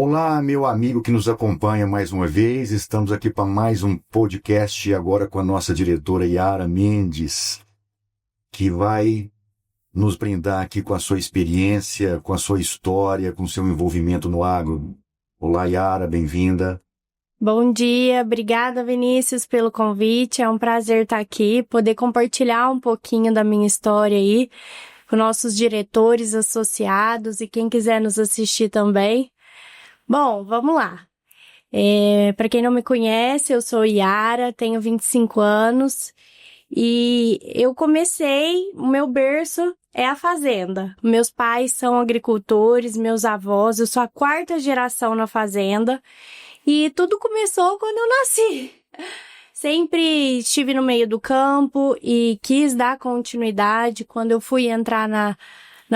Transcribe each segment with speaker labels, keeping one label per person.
Speaker 1: Olá, meu amigo que nos acompanha mais uma vez. Estamos aqui para mais um podcast agora com a nossa diretora Yara Mendes, que vai nos brindar aqui com a sua experiência, com a sua história, com o seu envolvimento no agro. Olá, Yara, bem-vinda.
Speaker 2: Bom dia, obrigada Vinícius pelo convite, é um prazer estar aqui, poder compartilhar um pouquinho da minha história aí com nossos diretores associados e quem quiser nos assistir também. Bom, vamos lá. Para quem não me conhece, eu sou Yara, tenho 25 anos e o meu berço é a fazenda. Meus pais são agricultores, meus avós, eu sou a quarta geração na fazenda e tudo começou quando eu nasci. Sempre estive no meio do campo e quis dar continuidade quando eu fui entrar na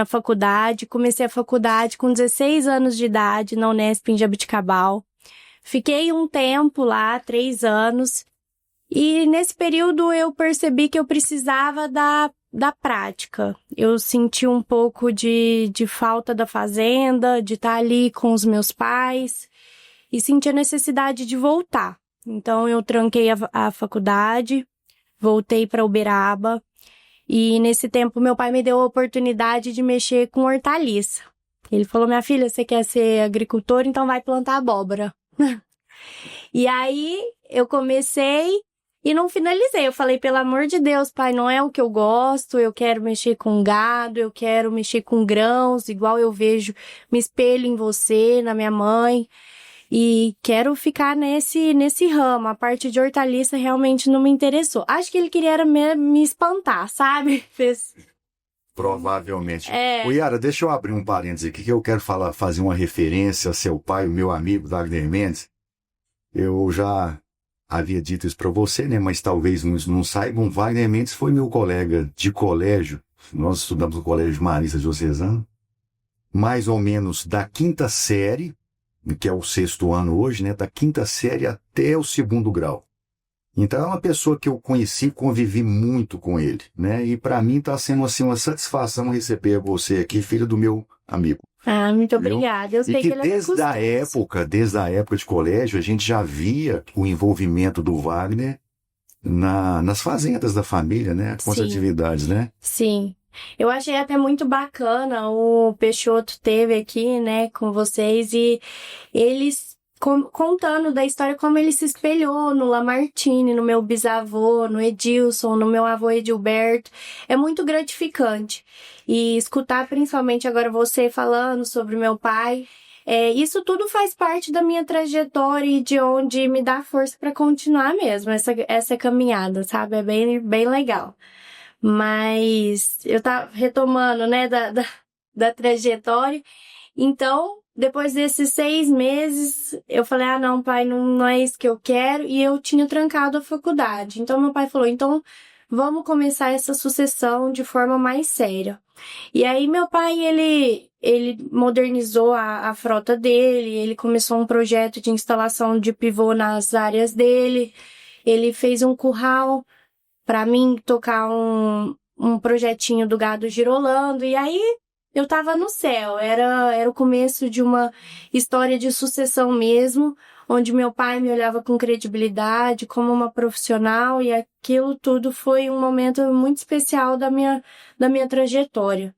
Speaker 2: faculdade. Comecei a faculdade com 16 anos de idade na Unesp em Jaboticabal. Fiquei um tempo lá, 3 anos, e nesse período eu percebi que eu precisava da prática. Eu senti um pouco de falta da fazenda, de estar ali com os meus pais, e senti a necessidade de voltar. Então eu tranquei a faculdade, voltei para Uberaba, e nesse tempo meu pai me deu a oportunidade de mexer com hortaliça. Ele falou, minha filha, você quer ser agricultora, então vai plantar abóbora. E aí eu comecei e não finalizei. Eu falei, pelo amor de Deus, pai, não é o que eu gosto, eu quero mexer com gado, eu quero mexer com grãos, igual eu vejo, me espelho em você, na minha mãe. E quero ficar nesse ramo. A parte de hortaliça realmente não me interessou. Acho que ele queria era me espantar, sabe?
Speaker 1: Provavelmente. Ô, Yara, deixa eu abrir um parênteses aqui que eu quero fazer uma referência a seu pai, o meu amigo Wagner Mendes. Eu já havia dito isso para você, né? Mas talvez não saibam. Wagner Mendes foi meu colega de colégio. Nós estudamos no Colégio Marista Diocesano. Mais ou menos da quinta série, que é o 6º ano hoje, né? Da quinta série até o 2º grau. Então é uma pessoa que eu conheci, convivi muito com ele, né? E para mim está sendo assim uma satisfação receber você aqui, filho do meu amigo.
Speaker 2: Ah, muito obrigada. Eu sei que ele é
Speaker 1: desde a época de colégio, a gente já via o envolvimento do Wagner nas fazendas da família, né? Com as atividades, né?
Speaker 2: Sim. Eu achei até muito bacana, o Peixoto teve aqui, né, com vocês, e eles contando da história como ele se espelhou no Lamartine, no meu bisavô, no Edilson, no meu avô Edilberto. É muito gratificante. E escutar principalmente agora você falando sobre meu pai, isso tudo faz parte da minha trajetória e de onde me dá força para continuar mesmo essa caminhada, sabe? É bem legal. Mas eu tava retomando, né, da trajetória. Então, depois desses 6 meses, eu falei, não, pai, não é isso que eu quero. E eu tinha trancado a faculdade. Então, meu pai falou, então, vamos começar essa sucessão de forma mais séria. E aí, meu pai, ele modernizou a frota dele, ele começou um projeto de instalação de pivô nas áreas dele, ele fez um curral para mim tocar um projetinho do gado girolando, e aí eu tava no céu, era o começo de uma história de sucessão mesmo, onde meu pai me olhava com credibilidade, como uma profissional, e aquilo tudo foi um momento muito especial da minha trajetória.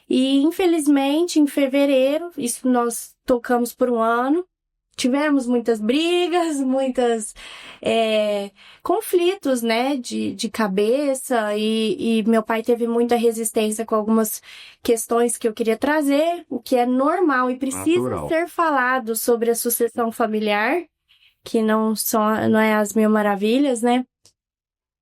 Speaker 2: E infelizmente, em fevereiro, isso nós tocamos por um ano, tivemos muitas brigas, conflitos, né, de cabeça, e meu pai teve muita resistência com algumas questões que eu queria trazer, o que é normal e precisa ser falado sobre a sucessão familiar, que não é as mil maravilhas, né?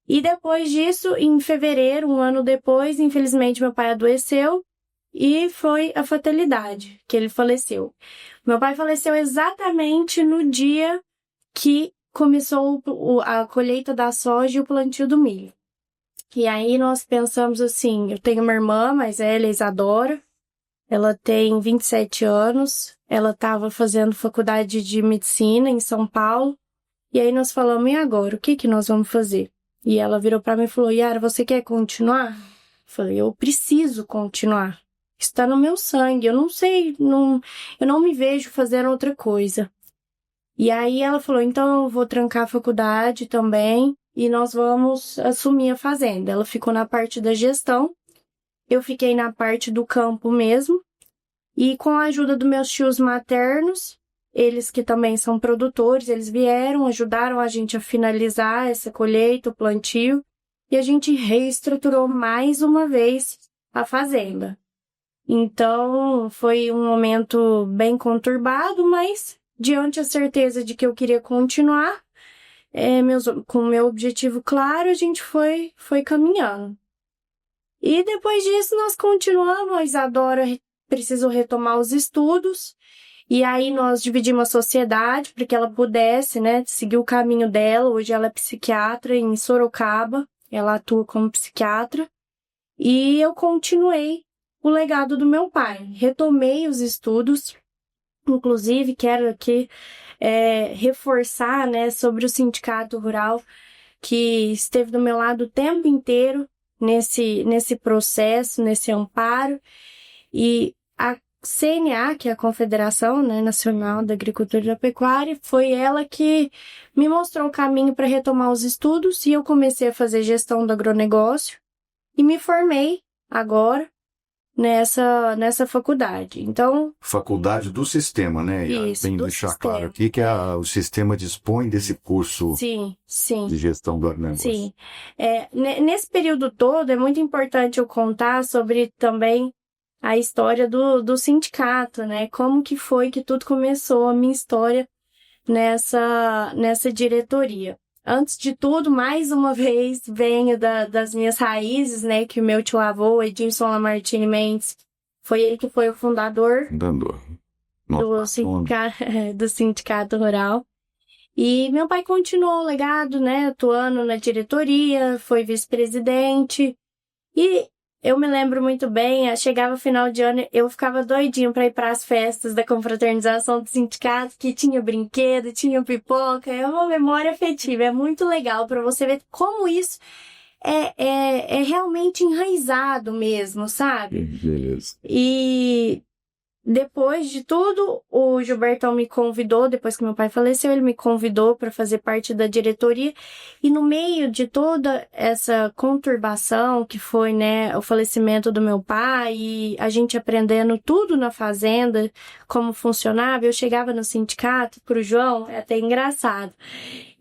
Speaker 2: E depois disso, em fevereiro, um ano depois, infelizmente meu pai adoeceu, e foi a fatalidade, que ele faleceu. Meu pai faleceu exatamente no dia que começou a colheita da soja e o plantio do milho. E aí nós pensamos assim, eu tenho uma irmã, mas ela é Isadora, ela tem 27 anos, ela estava fazendo faculdade de medicina em São Paulo, e aí nós falamos, e agora, o que nós vamos fazer? E ela virou para mim e falou, Yara, você quer continuar? Eu falei, eu preciso continuar. Isso tá no meu sangue. Eu não sei, eu não me vejo fazendo outra coisa. E aí ela falou, então eu vou trancar a faculdade também e nós vamos assumir a fazenda. Ela ficou na parte da gestão, eu fiquei na parte do campo mesmo. E com a ajuda dos meus tios maternos, eles que também são produtores, eles vieram, ajudaram a gente a finalizar essa colheita, o plantio. E a gente reestruturou mais uma vez a fazenda. Então, foi um momento bem conturbado, mas diante da certeza de que eu queria continuar, com o meu objetivo claro, a gente foi caminhando. E depois disso, nós continuamos. A Isadora precisou retomar os estudos, e aí nós dividimos a sociedade para que ela pudesse, né, seguir o caminho dela. Hoje ela é psiquiatra em Sorocaba, ela atua como psiquiatra, e eu continuei o legado do meu pai. Retomei os estudos, inclusive quero aqui reforçar, né, sobre o Sindicato Rural, que esteve do meu lado o tempo inteiro nesse processo, nesse amparo. E a CNA, que é a Confederação, né, Nacional da Agricultura e da Pecuária, foi ela que me mostrou o caminho para retomar os estudos, e eu comecei a fazer gestão do agronegócio e me formei agora nessa faculdade. Então,
Speaker 1: Faculdade do sistema, né?
Speaker 2: Isso,
Speaker 1: Bem
Speaker 2: do
Speaker 1: deixar
Speaker 2: sistema.
Speaker 1: claro aqui que o sistema dispõe desse curso
Speaker 2: sim.
Speaker 1: de gestão do agronegócio.
Speaker 2: Sim. Nesse período todo, é muito importante eu contar sobre também a história do sindicato, né? Como que foi que tudo começou, a minha história nessa diretoria. Antes de tudo, mais uma vez, venho das minhas raízes, né? Que o meu tio-avô, Edilson Lamartine Mendes, foi ele que foi o fundador do sindicato rural. E meu pai continuou o legado, né, atuando na diretoria, foi vice-presidente. E eu me lembro muito bem, chegava final de ano, eu ficava doidinho para ir para as festas da confraternização do sindicato, que tinha brinquedo, tinha pipoca. É uma memória afetiva, é muito legal para você ver como isso é realmente enraizado mesmo, sabe?
Speaker 1: Beleza.
Speaker 2: E depois de tudo, o Gilbertão me convidou, depois que meu pai faleceu, ele me convidou para fazer parte da diretoria. E no meio de toda essa conturbação que foi, né, o falecimento do meu pai e a gente aprendendo tudo na fazenda, como funcionava, eu chegava no sindicato pro João, é até engraçado.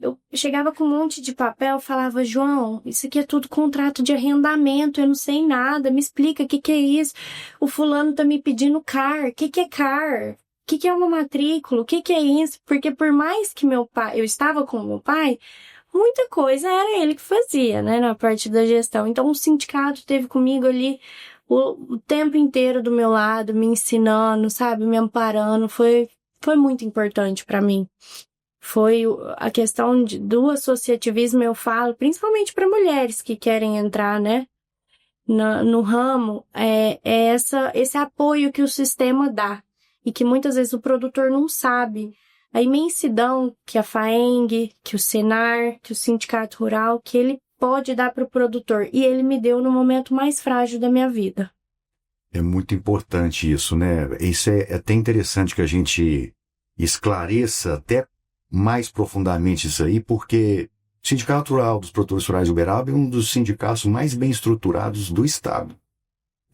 Speaker 2: Eu chegava com um monte de papel, falava, João, isso aqui é tudo contrato de arrendamento, eu não sei nada, me explica o que é isso. O fulano tá me pedindo CAR, o que é CAR? O que é uma matrícula? O que é isso? Porque por mais que eu estava com meu pai, muita coisa era ele que fazia, né, na parte da gestão. Então o sindicato teve comigo ali o tempo inteiro do meu lado, me ensinando, sabe, me amparando, foi muito importante para mim. Foi a questão do associativismo, eu falo, principalmente para mulheres que querem entrar, né, no ramo, esse apoio que o sistema dá e que muitas vezes o produtor não sabe. A imensidão que a FAENG, que o Senar, que o Sindicato Rural, que ele pode dar para o produtor. E ele me deu no momento mais frágil da minha vida.
Speaker 1: É muito importante isso, né? Isso é até interessante que a gente esclareça até mais profundamente isso aí, porque o Sindicato Rural dos Produtores Rurais de Uberaba é um dos sindicatos mais bem estruturados do estado,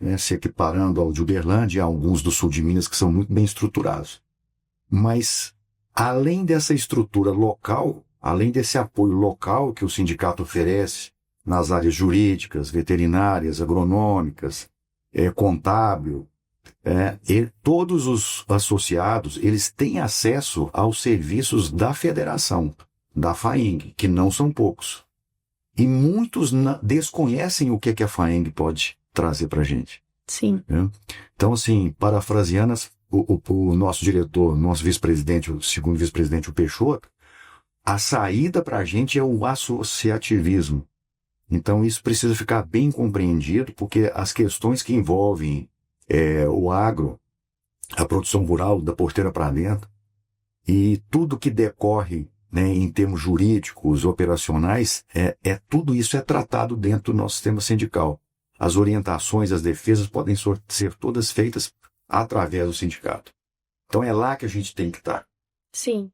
Speaker 1: né? Se equiparando ao de Uberlândia e a alguns do sul de Minas que são muito bem estruturados. Mas, além dessa estrutura local, além desse apoio local que o sindicato oferece nas áreas jurídicas, veterinárias, agronômicas, contábil, e todos os associados, eles têm acesso aos serviços da federação, da FAENG, que não são poucos. E muitos desconhecem o que a FAENG pode trazer para a gente.
Speaker 2: Sim.
Speaker 1: Então, assim, parafraseando o nosso diretor, nosso vice-presidente, o segundo vice-presidente, o Peixoto, a saída para a gente é o associativismo. Então, isso precisa ficar bem compreendido, porque as questões que envolvem o agro, a produção rural da porteira para dentro, e tudo que decorre, né, em termos jurídicos, operacionais, tudo isso é tratado dentro do nosso sistema sindical. as orientações, as defesas podem ser todas feitas através do sindicato. Então é lá que a gente tem que estar.
Speaker 2: Sim,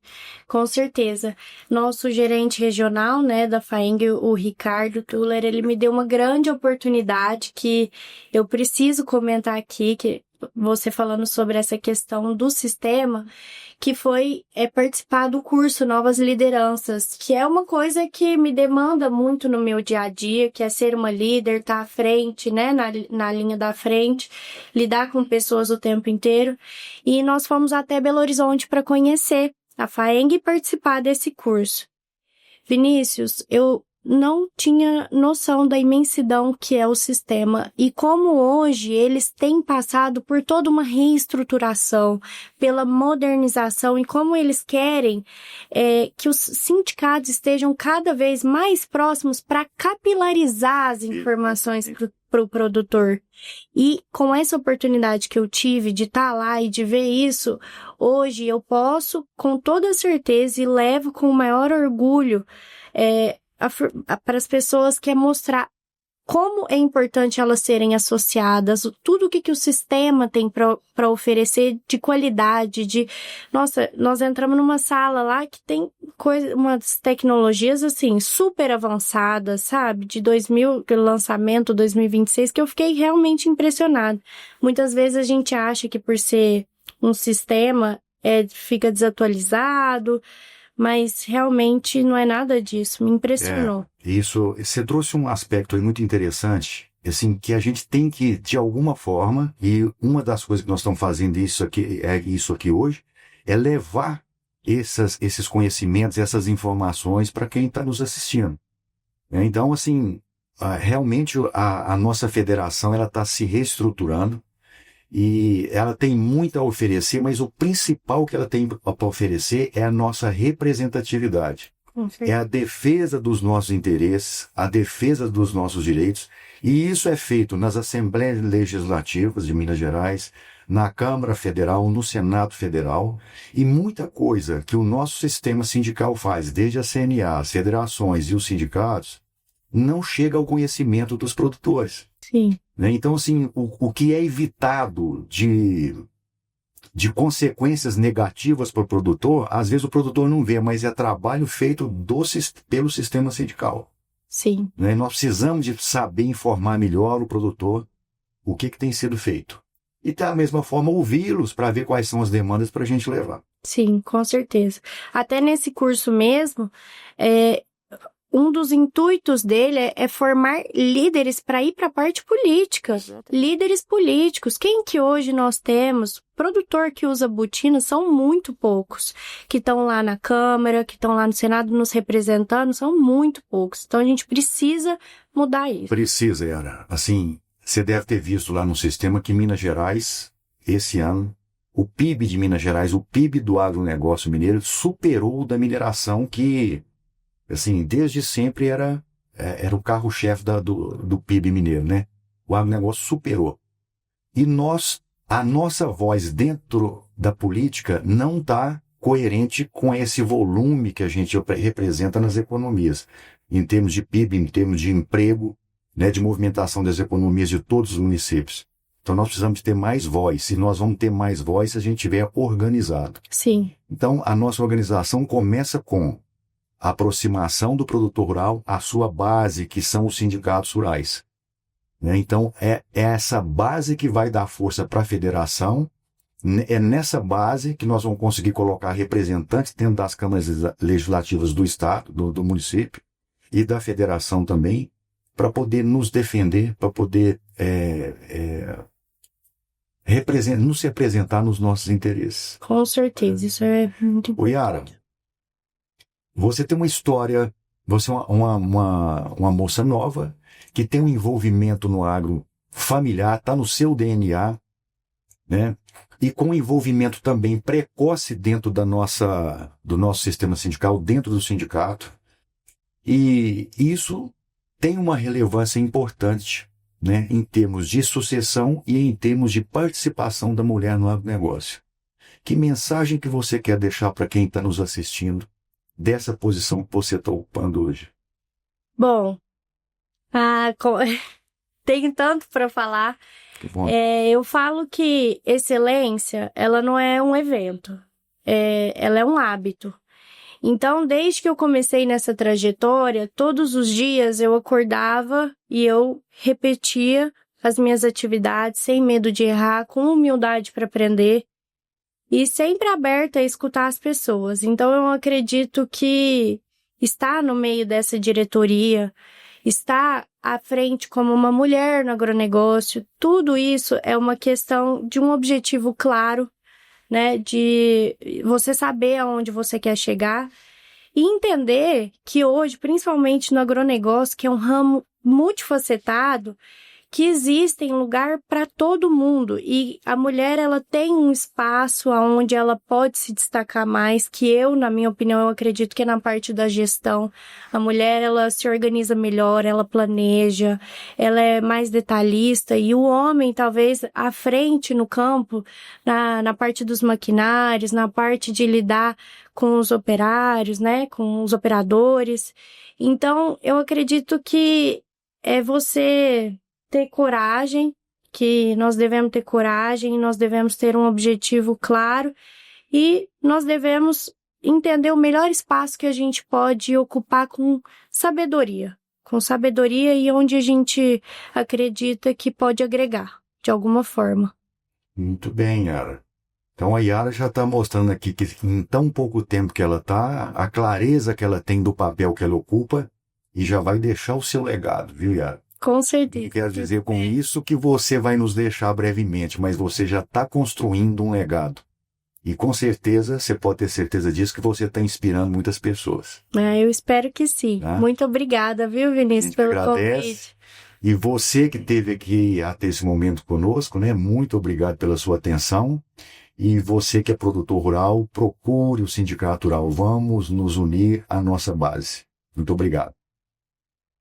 Speaker 2: com certeza. Nosso gerente regional, né, da FAENG, o Ricardo Tuller, ele me deu uma grande oportunidade que eu preciso comentar aqui, que você falando sobre essa questão do sistema, que foi participar do curso Novas Lideranças, que é uma coisa que me demanda muito no meu dia a dia, que é ser uma líder, estar à frente, né, na linha da frente, lidar com pessoas o tempo inteiro. E nós fomos até Belo Horizonte para conhecer a FAENG e participar desse curso. Vinícius, eu não tinha noção da imensidão que é o sistema e como hoje eles têm passado por toda uma reestruturação, pela modernização e como eles querem que os sindicatos estejam cada vez mais próximos para capilarizar as informações para o produtor. E com essa oportunidade que eu tive de estar lá e de ver isso, hoje eu posso, com toda certeza, e levo com o maior orgulho para as pessoas, que é mostrar como é importante elas serem associadas, tudo o que o sistema tem para oferecer de qualidade, Nossa, nós entramos numa sala lá que tem umas tecnologias, assim, super avançadas, sabe? De lançamento 2026, que eu fiquei realmente impressionada. Muitas vezes a gente acha que por ser um sistema, fica desatualizado, mas realmente não é nada disso, me impressionou.
Speaker 1: Isso, você trouxe um aspecto aí muito interessante, assim, que a gente tem que, de alguma forma, e uma das coisas que nós estamos fazendo isso aqui hoje, é levar esses conhecimentos, essas informações para quem está nos assistindo. Então, assim, realmente a nossa federação ela está se reestruturando, e ela tem muito a oferecer, mas o principal que ela tem para oferecer é a nossa representatividade. É a defesa dos nossos interesses, a defesa dos nossos direitos, e isso é feito nas Assembleias Legislativas de Minas Gerais, na Câmara Federal, no Senado Federal, e muita coisa que o nosso sistema sindical faz, desde a CNA, as federações e os sindicatos, não chega ao conhecimento dos produtores.
Speaker 2: Sim.
Speaker 1: Então, assim, o que é evitado de consequências negativas para o produtor, às vezes o produtor não vê, mas é trabalho feito pelo sistema sindical.
Speaker 2: Sim.
Speaker 1: Nós precisamos de saber informar melhor o produtor o que tem sido feito. E, da mesma forma, ouvi-los para ver quais são as demandas para a gente levar.
Speaker 2: Sim, com certeza. Até nesse curso mesmo, um dos intuitos dele é formar líderes para ir para a parte política. Líderes políticos. Quem que hoje nós temos? Produtor que usa botina são muito poucos. Que estão lá na Câmara, que estão lá no Senado nos representando, são muito poucos. Então a gente precisa mudar isso.
Speaker 1: Precisa, Yara. Assim, você deve ter visto lá no sistema que Minas Gerais, esse ano, o PIB de Minas Gerais, o PIB do agronegócio mineiro, superou o da mineração, que, assim, desde sempre era o carro-chefe do PIB mineiro, né? O agronegócio superou. E a nossa voz dentro da política não está coerente com esse volume que a gente representa nas economias, em termos de PIB, em termos de emprego, né, de movimentação das economias de todos os municípios. Então nós precisamos de ter mais voz. Se nós vamos ter mais voz se a gente estiver organizado.
Speaker 2: Sim.
Speaker 1: Então a nossa organização começa com a aproximação do produtor rural à sua base, que são os sindicatos rurais. Então, é essa base que vai dar força para a federação, é nessa base que nós vamos conseguir colocar representantes dentro das câmaras legislativas do estado, do município, e da federação também, para poder nos defender, para poder nos representar nos nossos interesses.
Speaker 2: Com certeza, isso é muito importante.
Speaker 1: Yara, você tem uma história, você é uma moça nova, que tem um envolvimento no agro familiar, está no seu DNA, né? E com envolvimento também precoce dentro do nosso sistema sindical, dentro do sindicato. E isso tem uma relevância importante, né, em termos de sucessão e em termos de participação da mulher no agronegócio. Que mensagem que você quer deixar para quem está nos assistindo dessa posição que você está ocupando hoje?
Speaker 2: Bom, tenho tanto para falar.
Speaker 1: Que bom.
Speaker 2: Eu falo que excelência, ela não é um evento, ela é um hábito. Então, desde que eu comecei nessa trajetória, todos os dias eu acordava e eu repetia as minhas atividades sem medo de errar, com humildade para aprender e sempre aberta a escutar as pessoas. Então, eu acredito que estar no meio dessa diretoria, estar à frente como uma mulher no agronegócio, tudo isso é uma questão de um objetivo claro, né, de você saber aonde você quer chegar e entender que hoje, principalmente no agronegócio, que é um ramo multifacetado, que existem lugar para todo mundo e a mulher ela tem um espaço onde ela pode se destacar mais, que eu, na minha opinião, eu acredito que é na parte da gestão. A mulher ela se organiza melhor, ela planeja, ela é mais detalhista e o homem talvez à frente no campo, na parte dos maquinários, na parte de lidar com os operários, né, com os operadores. Então, eu acredito que é você ter coragem, que nós devemos ter coragem, nós devemos ter um objetivo claro e nós devemos entender o melhor espaço que a gente pode ocupar com sabedoria e onde a gente acredita que pode agregar, de alguma forma.
Speaker 1: Muito bem, Yara. Então a Yara já está mostrando aqui que em tão pouco tempo que ela está, a clareza que ela tem do papel que ela ocupa e já vai deixar o seu legado, viu, Yara?
Speaker 2: Com certeza.
Speaker 1: E quero dizer com isso que você vai nos deixar brevemente, mas você já está construindo um legado. E com certeza, você pode ter certeza disso, que você está inspirando muitas pessoas.
Speaker 2: Eu espero que sim.
Speaker 1: Tá?
Speaker 2: Muito obrigada, viu, Vinícius, pelo convite.
Speaker 1: E você que esteve aqui até esse momento conosco, né? Muito obrigado pela sua atenção. E você que é produtor rural, procure o Sindicato Rural. Vamos nos unir à nossa base. Muito obrigado.